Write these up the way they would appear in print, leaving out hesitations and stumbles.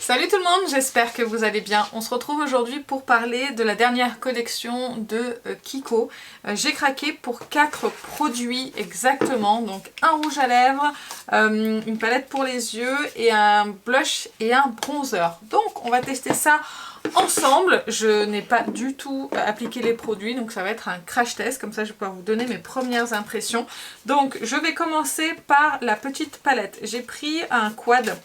Salut tout le monde, j'espère que vous allez bien. On se retrouve aujourd'hui pour parler de la dernière collection de Kiko. J'ai craqué pour 4 produits exactement, donc un rouge à lèvres, une palette pour les yeux et un blush et un bronzer. Donc on va tester ça ensemble. Je n'ai pas du tout appliqué les produits, donc ça va être un crash test, comme ça je vais pouvoir vous donner mes premières impressions. Donc je vais commencer par la petite palette. J'ai pris un quad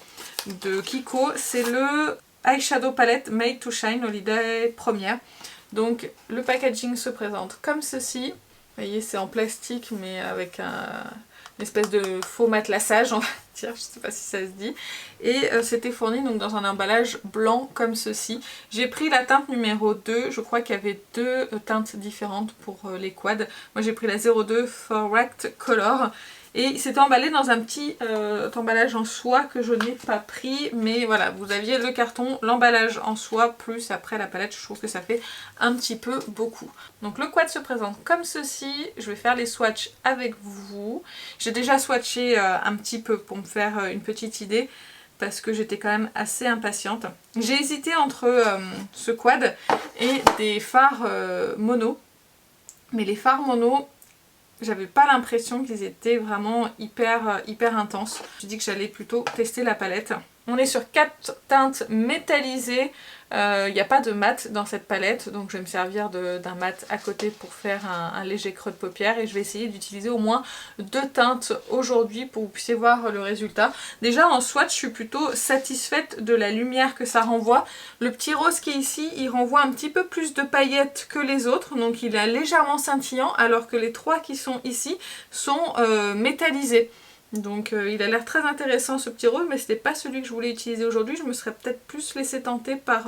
de Kiko, c'est le Eyeshadow Palette Made to Shine Holiday première. Donc le packaging se présente comme ceci. Vous voyez, c'est en plastique mais avec une espèce de faux matelassage, on va dire, je sais pas si ça se dit. Et c'était fourni donc dans un emballage blanc comme ceci. J'ai pris la teinte numéro 2, je crois qu'il y avait deux teintes différentes pour les quads. Moi j'ai pris la 02 Forward Color. Et c'était emballé dans un petit emballage en soie que je n'ai pas pris. Mais voilà, vous aviez le carton, l'emballage en soie, plus après la palette. Je trouve que ça fait un petit peu beaucoup. Donc le quad se présente comme ceci. Je vais faire les swatchs avec vous. J'ai déjà swatché un petit peu pour me faire une petite idée, parce que j'étais quand même assez impatiente. J'ai hésité entre ce quad et des fards mono. Mais les fards mono, j'avais pas l'impression qu'ils étaient vraiment hyper intenses. J'ai dit que j'allais plutôt tester la palette. On est sur 4 teintes métallisées. Il n'y a pas de mat dans cette palette, donc je vais me servir d'un mat à côté pour faire un léger creux de paupière. Et je vais essayer d'utiliser au moins 2 teintes aujourd'hui pour que vous puissiez voir le résultat. Déjà en swatch, je suis plutôt satisfaite de la lumière que ça renvoie. Le petit rose qui est ici, il renvoie un petit peu plus de paillettes que les autres, donc il est légèrement scintillant, alors que les 3 qui sont ici sont métallisés. Donc il a l'air très intéressant ce petit rose, mais c'était pas celui que je voulais utiliser aujourd'hui. Je me serais peut-être plus laissé tenter par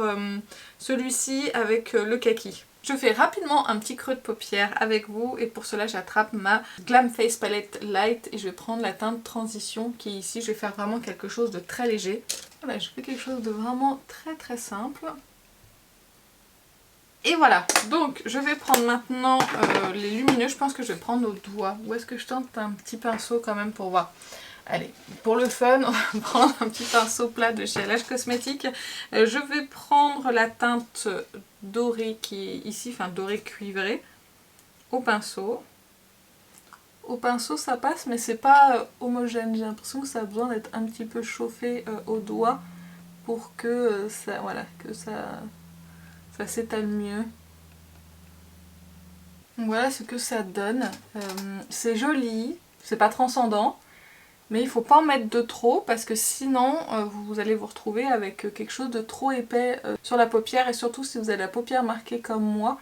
celui-ci avec le kaki. Je fais rapidement un petit creux de paupière avec vous et pour cela j'attrape ma Glam Face Palette Light et je vais prendre la teinte Transition qui est ici. Je vais faire vraiment quelque chose de très léger. Voilà, je fais quelque chose de vraiment très simple. Et voilà, donc je vais prendre maintenant les lumineux, je pense que je vais prendre au doigt. Ou est-ce que je tente un petit pinceau quand même pour voir? Allez, pour le fun, on va prendre un petit pinceau plat de chez LH Cosmetics. Je vais prendre la teinte dorée qui est ici, enfin dorée cuivrée, au pinceau. Au pinceau ça passe, mais c'est pas homogène. J'ai l'impression que ça a besoin d'être un petit peu chauffé au doigt pour que ça, voilà, que ça s'étale mieux. Voilà ce que ça donne. C'est joli, c'est pas transcendant, mais il faut pas en mettre de trop parce que sinon vous allez vous retrouver avec quelque chose de trop épais sur la paupière, et surtout si vous avez la paupière marquée comme moi,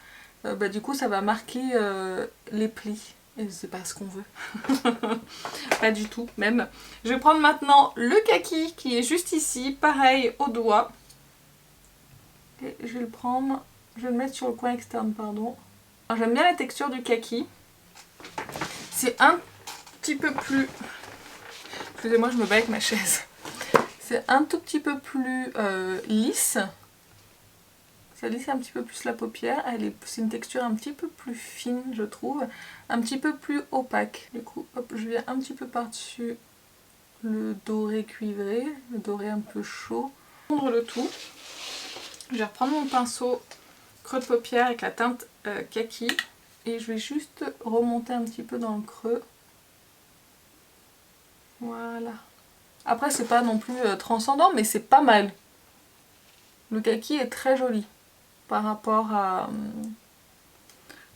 du coup ça va marquer les plis. Et c'est pas ce qu'on veut. Pas du tout même. Je vais prendre maintenant le kaki qui est juste ici, pareil au doigt. Et je vais le prendre, je vais le mettre sur le coin externe, pardon. J'aime bien la texture du kaki. C'est un petit peu plus... Excusez-moi, je me bats avec ma chaise. C'est un tout petit peu plus lisse. Ça lisse un petit peu plus la paupière. C'est une texture un petit peu plus fine, je trouve. Un petit peu plus opaque. Du coup, hop, je viens un petit peu par-dessus le doré cuivré, le doré un peu chaud. Prendre le tout. Je vais reprendre mon pinceau creux de paupière avec la teinte kaki et je vais juste remonter un petit peu dans le creux. Voilà. Après c'est pas non plus transcendant, mais c'est pas mal. Le kaki est très joli par rapport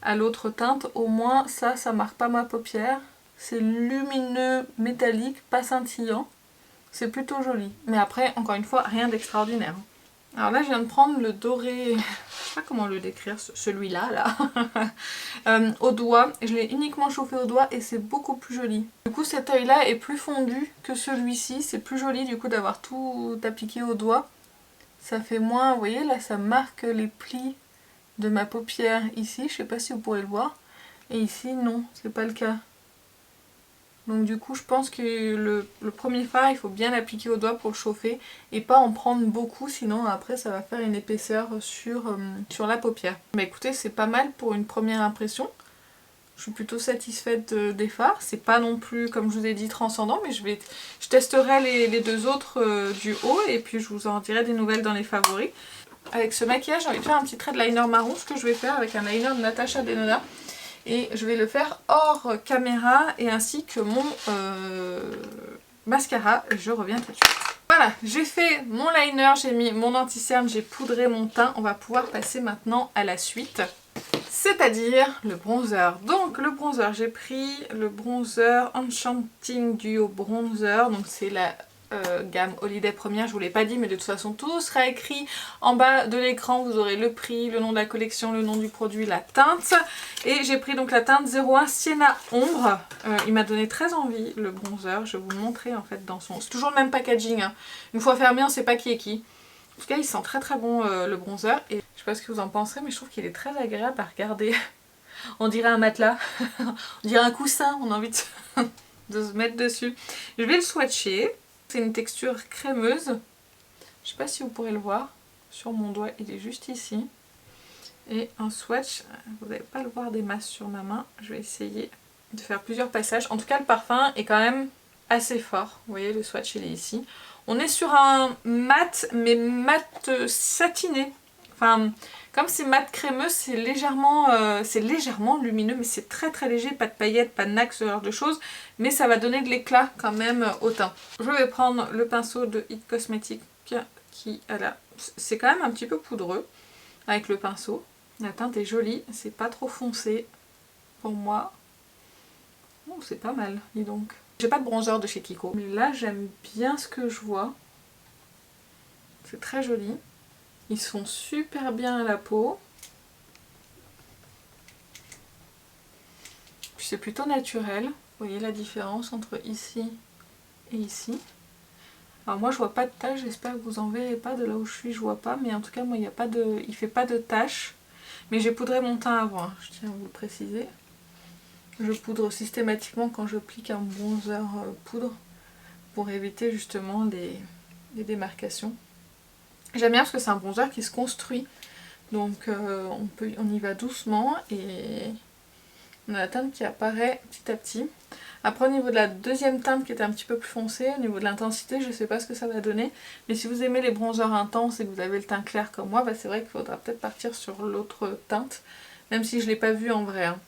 à l'autre teinte. Au moins ça marque pas ma paupière. C'est lumineux, métallique, pas scintillant. C'est plutôt joli. Mais après, encore une fois, rien d'extraordinaire. Alors là je viens de prendre le doré, je sais pas comment le décrire, celui-là là, au doigt. Je l'ai uniquement chauffé au doigt et c'est beaucoup plus joli. Du coup cet œil là est plus fondu que celui-ci, c'est plus joli du coup d'avoir tout appliqué au doigt. Ça fait moins, vous voyez là ça marque les plis de ma paupière ici, je sais pas si vous pourrez le voir. Et ici non, c'est pas le cas. Donc du coup je pense que le premier fard il faut bien l'appliquer au doigt pour le chauffer et pas en prendre beaucoup, sinon après ça va faire une épaisseur sur la paupière. Mais écoutez, c'est pas mal pour une première impression. Je suis plutôt satisfaite des fards. C'est pas non plus, comme je vous ai dit, transcendant, mais je testerai les deux autres du haut et puis je vous en dirai des nouvelles dans les favoris. Avec ce maquillage, j'ai envie de faire un petit trait de liner marron, ce que je vais faire avec un liner de Natasha Denona. Et je vais le faire hors caméra et ainsi que mon mascara. Je reviens tout de suite. Voilà, j'ai fait mon liner, j'ai mis mon anti-cerne, j'ai poudré mon teint. On va pouvoir passer maintenant à la suite, c'est-à-dire le bronzer. Donc le bronzer, j'ai pris le bronzer Enchanting Duo Bronzer. Donc c'est la gamme Holiday première, je vous l'ai pas dit, mais de toute façon tout sera écrit en bas de l'écran. Vous aurez le prix, le nom de la collection, le nom du produit, la teinte. Et j'ai pris donc la teinte 01 Sienna Ombre. Il m'a donné très envie le bronzer. Je vais vous le montrer en fait dans son... C'est toujours le même packaging, hein. Une fois fermé, on sait pas qui est qui. En tout cas, il sent très très bon le bronzer. Et je sais pas ce que vous en penserez, mais je trouve qu'il est très agréable à regarder. On dirait un matelas, on dirait un coussin, on a envie de se mettre dessus. Je vais le swatcher. C'est une texture crémeuse. Je sais pas si vous pourrez le voir. Sur mon doigt, il est juste ici. Et un swatch, vous n'allez pas le voir des masses sur ma main. Je vais essayer de faire plusieurs passages. En tout cas, le parfum est quand même assez fort. Vous voyez, le swatch, il est ici. On est sur un mat, mais mat satiné. Enfin, comme c'est mat crémeux, c'est légèrement lumineux, mais c'est très très léger. Pas de paillettes, pas de nacre, ce genre de choses. Mais ça va donner de l'éclat quand même au teint. Je vais prendre le pinceau de It Cosmetics qui a là. C'est quand même un petit peu poudreux avec le pinceau. La teinte est jolie, c'est pas trop foncé pour moi. Oh, c'est pas mal, dis donc. J'ai pas de bronzer de chez Kiko, mais là j'aime bien ce que je vois. C'est très joli. Ils sont super bien à la peau. Puis c'est plutôt naturel. Vous voyez la différence entre ici et ici. Alors moi je vois pas de taches, j'espère que vous en verrez pas. De là où je suis je vois pas, mais en tout cas moi il fait pas de taches. Mais j'ai poudré mon teint avant, hein, je tiens à vous le préciser. Je poudre systématiquement quand j'applique un bronzer poudre pour éviter justement les démarcations. J'aime bien parce que c'est un bronzer qui se construit, donc on y va doucement et on a la teinte qui apparaît petit à petit. Après au niveau de la deuxième teinte qui était un petit peu plus foncée, au niveau de l'intensité je sais pas ce que ça va donner, mais si vous aimez les bronzers intenses et que vous avez le teint clair comme moi, bah c'est vrai qu'il faudra peut-être partir sur l'autre teinte, même si je l'ai pas vu en vrai, hein.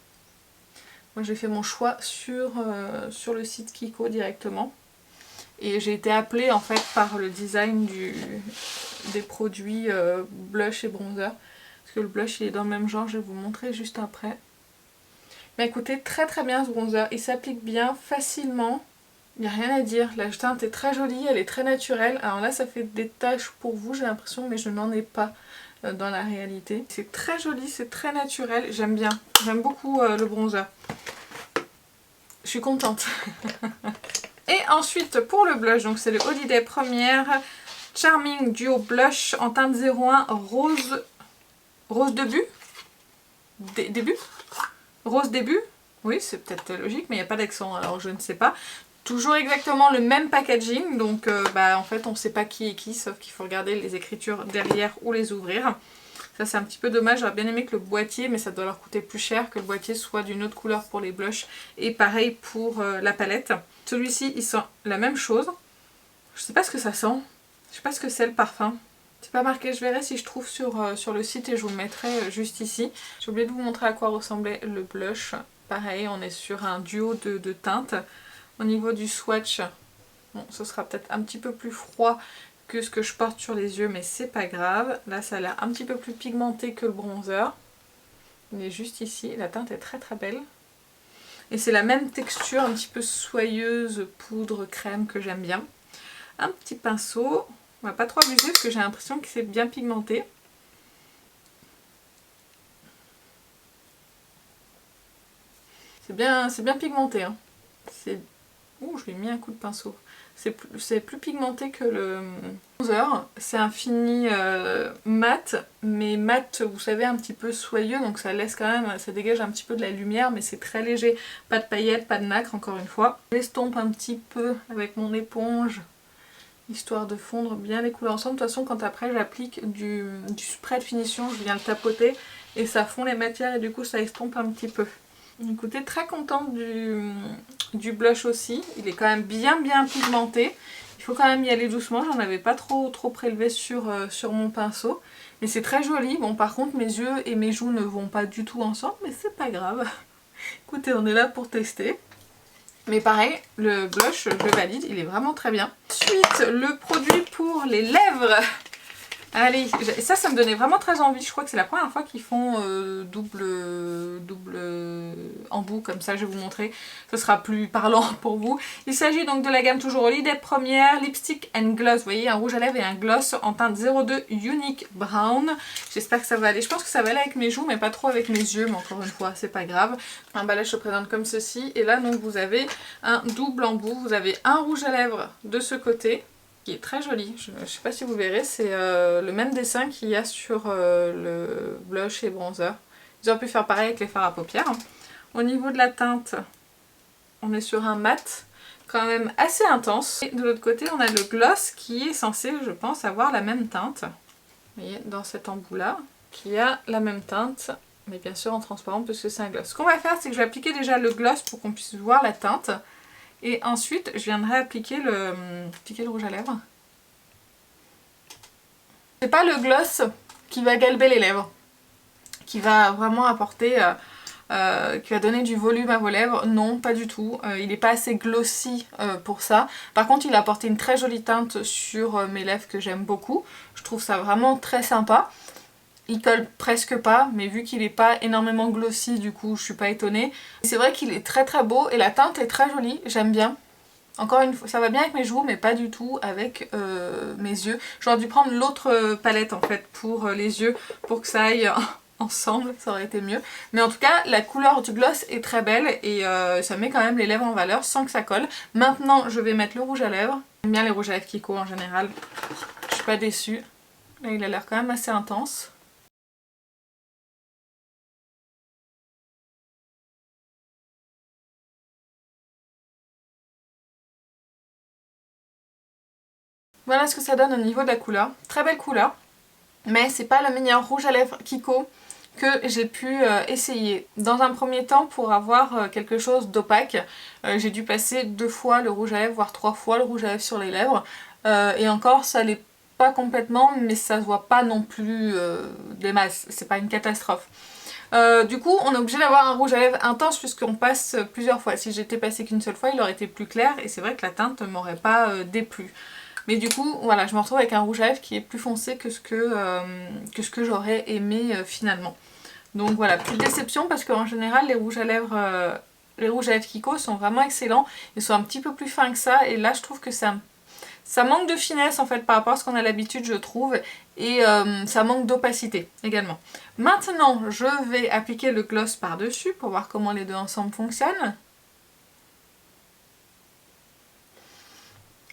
Moi j'ai fait mon choix sur le site Kiko directement. Et j'ai été appelée en fait par le design des produits blush et bronzer. Parce que le blush il est dans le même genre, je vais vous montrer juste après. Mais écoutez, très très bien ce bronzer. Il s'applique bien, facilement. Il n'y a rien à dire. La teinte est très jolie, elle est très naturelle. Alors là ça fait des taches pour vous j'ai l'impression, mais je n'en ai pas dans la réalité. C'est très joli, c'est très naturel. J'aime bien. J'aime beaucoup le bronzer. Je suis contente. Et ensuite pour le blush, donc c'est le Holiday première Charming Duo Blush en teinte 01 rose début. Début Rose début. Oui c'est peut-être logique mais il n'y a pas d'accent alors je ne sais pas. Toujours exactement le même packaging donc en fait on ne sait pas qui est qui sauf qu'il faut regarder les écritures derrière ou les ouvrir. Ça c'est un petit peu dommage, j'aurais bien aimé que le boîtier, mais ça doit leur coûter plus cher, que le boîtier soit d'une autre couleur pour les blushs. Et pareil pour la palette. Celui-ci il sent la même chose. Je sais pas ce que ça sent. Je sais pas ce que c'est le parfum. C'est pas marqué, je verrai si je trouve sur le site et je vous le mettrai juste ici. J'ai oublié de vous montrer à quoi ressemblait le blush. Pareil, on est sur un duo de teintes. Au niveau du swatch, bon, ce sera peut-être un petit peu plus froid que ce que je porte sur les yeux, mais c'est pas grave. Là ça a l'air un petit peu plus pigmenté que le bronzer. Il est juste ici, la teinte est très très belle. Et c'est la même texture, un petit peu soyeuse, poudre, crème que j'aime bien. Un petit pinceau, on va pas trop abuser parce que j'ai l'impression que c'est bien pigmenté. C'est bien pigmenté, hein. Ouh, je lui ai mis un coup de pinceau. C'est plus pigmenté que le bronzer. C'est un fini mat, mais mat, vous savez, un petit peu soyeux, donc ça laisse quand même, ça dégage un petit peu de la lumière, mais c'est très léger. Pas de paillettes, pas de nacre, encore une fois. J'estompe un petit peu avec mon éponge, histoire de fondre bien les couleurs ensemble. De toute façon, quand après j'applique du spray de finition, je viens le tapoter et ça fond les matières et du coup ça estompe un petit peu. Écoutez, très contente du blush aussi. Il est quand même bien pigmenté. Il faut quand même y aller doucement. J'en avais pas trop prélevé sur mon pinceau. Mais c'est très joli. Bon, par contre, mes yeux et mes joues ne vont pas du tout ensemble. Mais c'est pas grave. Écoutez, on est là pour tester. Mais pareil, le blush, je valide. Il est vraiment très bien. Ensuite, le produit pour les lèvres. Allez, ça me donnait vraiment très envie. Je crois que c'est la première fois qu'ils font double embout comme ça. Je vais vous montrer. Ce sera plus parlant pour vous. Il s'agit donc de la gamme toujours Holiday Première Lipstick and Gloss. Vous voyez, un rouge à lèvres et un gloss en teinte 02 Unique Brown. J'espère que ça va aller. Je pense que ça va aller avec mes joues, mais pas trop avec mes yeux. Mais encore une fois, c'est pas grave. Un emballage se présente comme ceci. Et là, donc, vous avez un double embout. Vous avez un rouge à lèvres de ce côté, qui est très joli. Je ne sais pas si vous verrez, c'est le même dessin qu'il y a sur le blush et bronzer. Ils auraient pu faire pareil avec les fards à paupières. Au niveau de la teinte, on est sur un mat quand même assez intense. Et de l'autre côté, on a le gloss qui est censé, je pense, avoir la même teinte. Vous voyez, dans cet embout-là, qui a la même teinte, mais bien sûr en transparent parce que c'est un gloss. Ce qu'on va faire, c'est que je vais appliquer déjà le gloss pour qu'on puisse voir la teinte. Et ensuite, je viendrai appliquer le rouge à lèvres. C'est pas le gloss qui va galber les lèvres, qui va vraiment apporter, qui va donner du volume à vos lèvres. Non, pas du tout. Il n'est pas assez glossy pour ça. Par contre, il a apporté une très jolie teinte sur mes lèvres que j'aime beaucoup. Je trouve ça vraiment très sympa. Il colle presque pas, mais vu qu'il n'est pas énormément glossy, du coup je suis pas étonnée. C'est vrai qu'il est très beau et la teinte est très jolie, j'aime bien. Encore une fois, ça va bien avec mes joues, mais pas du tout avec mes yeux. J'aurais dû prendre l'autre palette en fait pour les yeux, pour que ça aille ensemble, ça aurait été mieux. Mais en tout cas, la couleur du gloss est très belle et ça met quand même les lèvres en valeur sans que ça colle. Maintenant, je vais mettre le rouge à lèvres. J'aime bien les rouges à lèvres Kiko en général. Je suis pas déçue. Là, il a l'air quand même assez intense. Voilà ce que ça donne au niveau de la couleur. Très belle couleur, mais c'est pas le meilleur rouge à lèvres Kiko que j'ai pu essayer. Dans un premier temps, pour avoir quelque chose d'opaque, j'ai dû passer 2 fois le rouge à lèvres, voire 3 fois le rouge à lèvres sur les lèvres. Et encore, ça l'est pas complètement, mais ça se voit pas non plus des masses. C'est pas une catastrophe. Du coup, on est obligé d'avoir un rouge à lèvres intense puisqu'on passe plusieurs fois. Si j'étais passé qu'une seule fois, il aurait été plus clair et c'est vrai que la teinte ne m'aurait pas déplu. Mais du coup, voilà, je me retrouve avec un rouge à lèvres qui est plus foncé que ce que j'aurais aimé finalement. Donc voilà, plus de déception parce qu'en général, les rouges à lèvres Kiko sont vraiment excellents. Ils sont un petit peu plus fins que ça et là, je trouve que ça manque de finesse en fait par rapport à ce qu'on a l'habitude, je trouve. Et ça manque d'opacité également. Maintenant, je vais appliquer le gloss par-dessus pour voir comment les deux ensemble fonctionnent.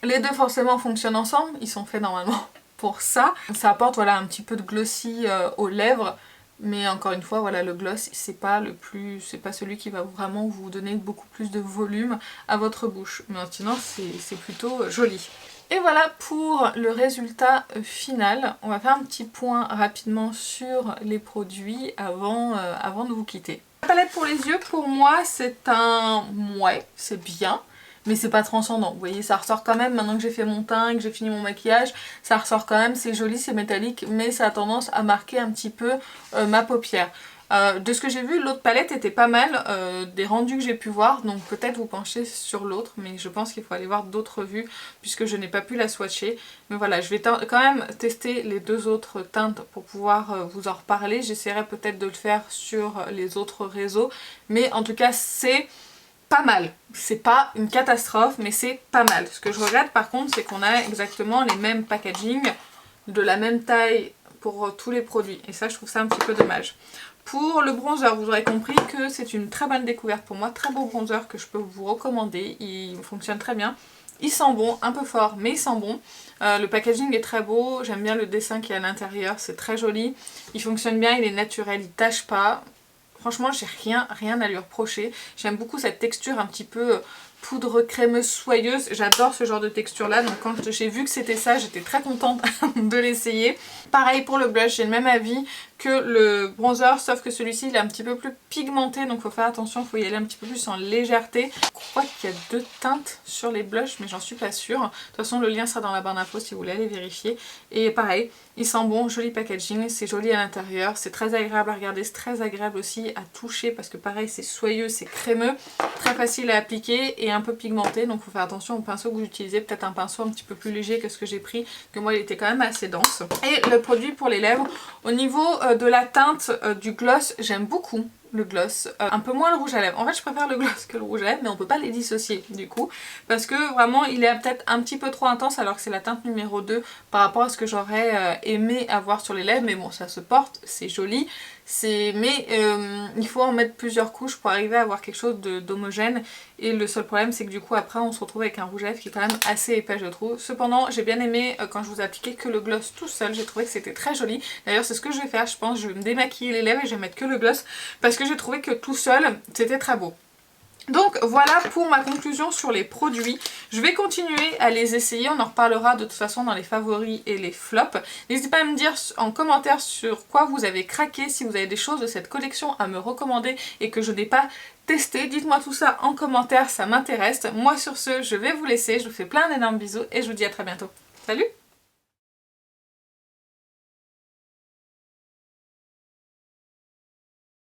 Les deux forcément fonctionnent ensemble, ils sont faits normalement pour ça. Ça apporte voilà, un petit peu de glossy aux lèvres, mais encore une fois, voilà, le gloss, c'est pas celui qui va vraiment vous donner beaucoup plus de volume à votre bouche. Mais sinon, c'est plutôt joli. Et voilà pour le résultat final. On va faire un petit point rapidement sur les produits avant de vous quitter. La palette pour les yeux, pour moi, c'est un ouais, c'est bien. Mais c'est pas transcendant, vous voyez, ça ressort quand même, maintenant que j'ai fait mon teint, que j'ai fini mon maquillage, ça ressort quand même, c'est joli, c'est métallique, mais ça a tendance à marquer un petit peu ma paupière. De ce que j'ai vu, l'autre palette était pas mal, des rendus que j'ai pu voir, donc peut-être vous penchez sur l'autre, mais je pense qu'il faut aller voir d'autres vues, puisque je n'ai pas pu la swatcher. Mais voilà, je vais quand même tester les deux autres teintes pour pouvoir vous en reparler, j'essaierai peut-être de le faire sur les autres réseaux, mais en tout cas c'est pas mal. C'est pas une catastrophe, mais c'est pas mal. Ce que je regrette par contre, c'est qu'on a exactement les mêmes packaging, de la même taille pour tous les produits. Et ça, je trouve ça un petit peu dommage. Pour le bronzer, vous aurez compris que c'est une très bonne découverte pour moi. Très beau bronzer que je peux vous recommander. Il fonctionne très bien. Il sent bon, un peu fort, mais il sent bon. Le packaging est très beau. J'aime bien le dessin qui est à l'intérieur. C'est très joli. Il fonctionne bien, il est naturel, il tâche pas. Franchement, j'ai rien à lui reprocher. J'aime beaucoup cette texture un petit peu poudre crémeuse soyeuse. J'adore ce genre de texture là. Donc quand j'ai vu que c'était ça, j'étais très contente de l'essayer. Pareil pour le blush, j'ai le même avis. que le bronzer, sauf que celui-ci il est un petit peu plus pigmenté, donc faut faire attention, il faut y aller un petit peu plus en légèreté. Je crois qu'il y a 2 teintes sur les blushs, mais j'en suis pas sûre. De toute façon le lien sera dans la barre d'infos si vous voulez aller vérifier. Et pareil, il sent bon, joli packaging, c'est joli à l'intérieur, c'est très agréable à regarder, c'est très agréable aussi à toucher parce que pareil c'est soyeux, c'est crémeux, très facile à appliquer et un peu pigmenté, donc il faut faire attention au pinceau que vous utilisez, peut-être un pinceau un petit peu plus léger que ce que j'ai pris, que moi il était quand même assez dense. Et le produit pour les lèvres, au niveau de la teinte du gloss, j'aime beaucoup le gloss, un peu moins le rouge à lèvres. En fait je préfère le gloss que le rouge à lèvres, mais on peut pas les dissocier du coup, parce que vraiment il est peut-être un petit peu trop intense alors que c'est la teinte numéro 2 par rapport à ce que j'aurais aimé avoir sur les lèvres, mais bon ça se porte, c'est joli, mais il faut en mettre plusieurs couches pour arriver à avoir quelque chose d'homogène, et le seul problème c'est que du coup après on se retrouve avec un rouge à lèvres qui est quand même assez épais je trouve. Cependant j'ai bien aimé quand je vous ai appliqué que le gloss tout seul, j'ai trouvé que c'était très joli. D'ailleurs c'est ce que je vais faire, je pense, je vais me démaquiller les lèvres et je vais mettre que le gloss parce que j'ai trouvé que tout seul c'était très beau. Donc voilà pour ma conclusion sur les produits. Je vais continuer à les essayer, on en reparlera de toute façon dans les favoris et les flops. N'hésitez pas à me dire en commentaire sur quoi vous avez craqué, si vous avez des choses de cette collection à me recommander et que je n'ai pas testé. Dites-moi tout ça en commentaire, ça m'intéresse. Moi sur ce, je vais vous laisser, je vous fais plein d'énormes bisous et je vous dis à très bientôt. Salut!